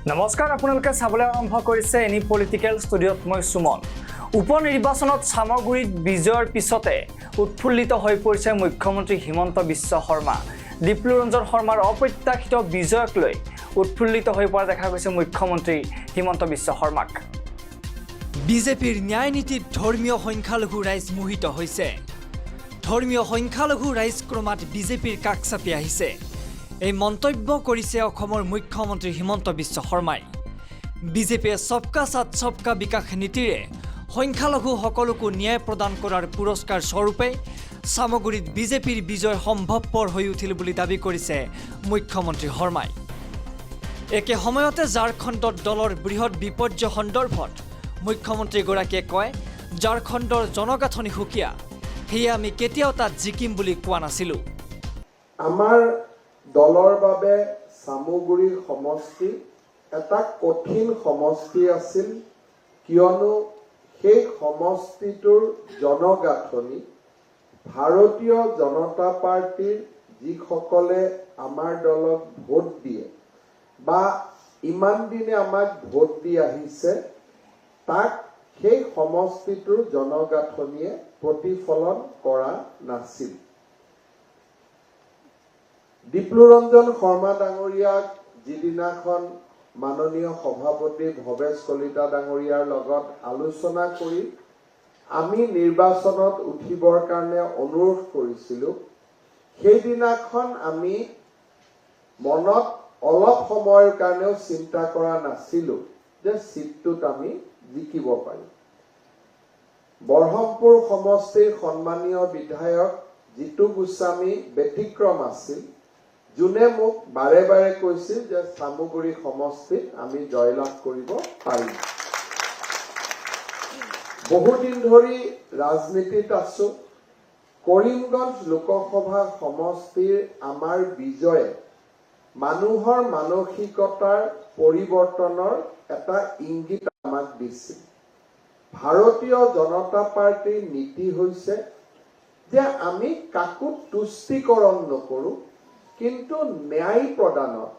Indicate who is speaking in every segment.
Speaker 1: নমস্কাৰ আপোনালোকে চাবলৈ আৰম্ভ কৰিছে এনি পলিটিকেল ষ্টুডিঅ'ত মই সুমন উপনিৰ্বাচনত সামগুৰিত বিজয়ৰ পিছতে উৎফুল্লিত হৈ পৰিছে মুখ্যমন্ত্ৰী হিমন্ত বিশ্ব শৰ্মা দীপ্লুৰঞ্জন শৰ্মাৰ অপ্ৰত্যাশিত বিজয়ক লৈ উৎফুল্লিত হৈ পৰা দেখা গৈছে মুখ্যমন্ত্ৰী হিমন্ত বিশ্ব শৰ্মাক
Speaker 2: বিজেপিৰ ন্যায় নীতিত ধৰ্মীয় সংখ্যালঘু ৰাইজ মোহিত হৈছে ধৰ্মীয় সংখ্যালঘু ৰাইজ ক্ৰমাৎ বিজেপিৰ কাষ চাপি আহিছে এই মন্তব্য কৰিছে অসমৰ মুখ্যমন্ত্ৰী হিমন্ত বিশ্ব শৰ্মাই বিজেপিয়ে সবকা সাথ সবকা বিকাশ নীতিৰে সংখ্যালঘু সকলকো ন্যায় প্ৰদান কৰাৰ পুৰস্কাৰ স্বৰূপে সামগুৰিত বিজেপিৰ বিজয় সম্ভৱপৰ হৈ উঠিল বুলি দাবী কৰিছে মুখ্যমন্ত্ৰী শৰ্মাই একে সময়তে ঝাৰখণ্ডত দলৰ বৃহৎ বিপৰ্যয় সন্দৰ্ভত মুখ্যমন্ত্ৰীগৰাকীয়ে কয় ঝাৰখণ্ডৰ জনগাঁথনি সুকীয়া সেয়ে আমি কেতিয়াও তাত জিকিম বুলি কোৱা নাছিলো
Speaker 3: আমাৰ দলৰ বাবে সামগুৰি সমষ্টি এটা কঠিন সমষ্টি আছিল কিয়নো সেই সমষ্টিটোৰ জনগাঁথনি ভাৰতীয় জনতা পাৰ্টিৰ যিসকলে আমাৰ দলক ভোট দিয়ে বা ইমান দিনে আমাক ভোট দি আহিছে তাক সেই সমষ্টিটোৰ জনগাঁথনিয়ে প্ৰতিফলন কৰা নাছিল দীপ্লুৰঞ্জন শৰ্মা ডাঙৰীয়াক যিদিনাখন মাননীয় সভাপতি ভৱেশ কলিতা ডাঙৰীয়াৰ লগত আলোচনা কৰি আমি নিৰ্বাচনত উঠিবৰ কাৰণে অনুৰোধ কৰিছিলো সেইদিনাখন আমি মনত অলপ সময়ৰ কাৰণেও চিন্তা কৰা নাছিলো যে সিটটোত আমি জিকিব পাৰিম বৰহমপুৰ সমষ্টিৰ সন্মানীয় বিধায়ক জিতু গোস্বামী ব্যতিক্ৰম আছিল যোনে মোক বাৰে বাৰে কৈছিল যে সামগুৰি সমষ্টিত আমি জয়লাভ কৰিব পাৰিম বহুদিন ধৰি ৰাজনীতিত আছো কৰিমগঞ্জ লোকসভা সমষ্টিৰ আমাৰ বিজয়ে মানুহৰ মানসিকতাৰ পৰিৱৰ্তনৰ এটা ইংগিত আমাক দিছিল ভাৰতীয় জনতা পাৰ্টিৰ নীতি হৈছে যে আমি কাকো তুষ্টিকৰণ নকৰো কিন্তু ন্যায় প্ৰদানত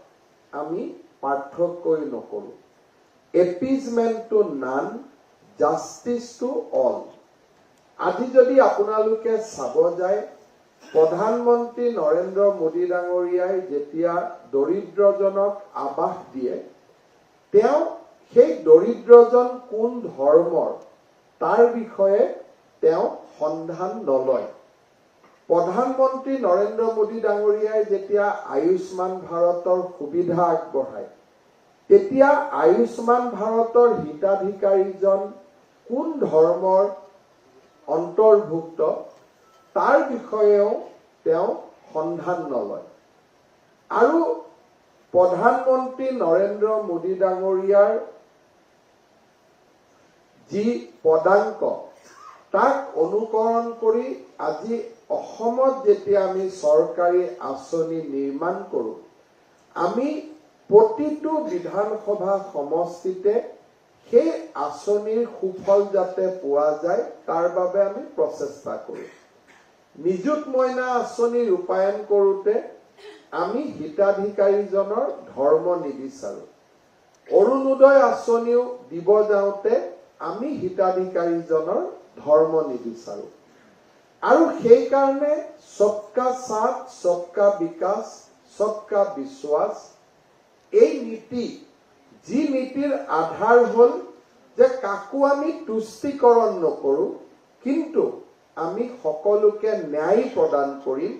Speaker 3: আমি পাৰ্থক্য নকৰো appeasement to none justice to all আজি যদি আপোনালোকে চাব যায় প্ৰধানমন্ত্ৰী নৰেন্দ্ৰ মোদী ডাঙৰীয়াই যেতিয়া দৰিদ্ৰজনক আবাস দিয়ে তেওঁ সেই দৰিদ্ৰজন কোন ধৰ্মৰ তাৰ বিষয়ে তেওঁ সন্ধান নলয় প্ৰধানমন্ত্ৰী নৰেন্দ্ৰ মোদী ডাঙৰীয়াই যেতিয়া আয়ুষ্মান ভাৰতৰ সুবিধা আগবঢ়ায় তেতিয়া আয়ুষ্মান ভাৰতৰ হিতাধিকাৰীজন কোন ধৰ্মৰ অন্তৰ্ভুক্ত তাৰ বিষয়েও তেওঁ সন্ধান নলয় আৰু প্ৰধানমন্ত্ৰী নৰেন্দ্ৰ মোদী ডাঙৰীয়াৰ যি পদাঙ্ক তাক অনুকৰণ কৰি আজি অসমত যেতিয়া আমি চৰকাৰী আঁচনি নিৰ্মাণ কৰো আমি প্ৰতিটো বিধানসভা সমষ্টিতে সেই আঁচনিৰ সুফল যাতে পোৱা যায় তাৰ বাবে আমি প্ৰচেষ্টা কৰো নিযুত মইনা আঁচনি ৰূপায়ণ কৰোতে আমি হিতাধিকাৰীজনৰ ধৰ্ম নিবিচাৰো অৰুণোদয় আঁচনিও দিব যাওঁতে আমি হিতাধিকাৰীজনৰ ধৰ্ম নিবিচাৰো আৰু সেই কাৰণে সবকা সাথ সবকা বিকাশ সবকা বিশ্বাস এই নীতি যি নীতিৰ আধাৰ হল যে কাকো আমি তুষ্টিকৰণ নকৰো কিন্তু আমি সকলোকে ন্যায় প্ৰদান কৰিম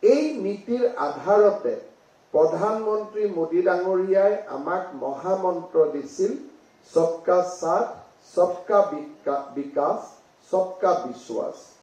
Speaker 3: এই নীতিৰ আধাৰতে প্ৰধানমন্ত্ৰী মোদী ডাঙৰীয়াই আমাক মহামন্ত্ৰ দিছিল সবকা সাথ সবকা বিকাশ সবকা বিশ্বাস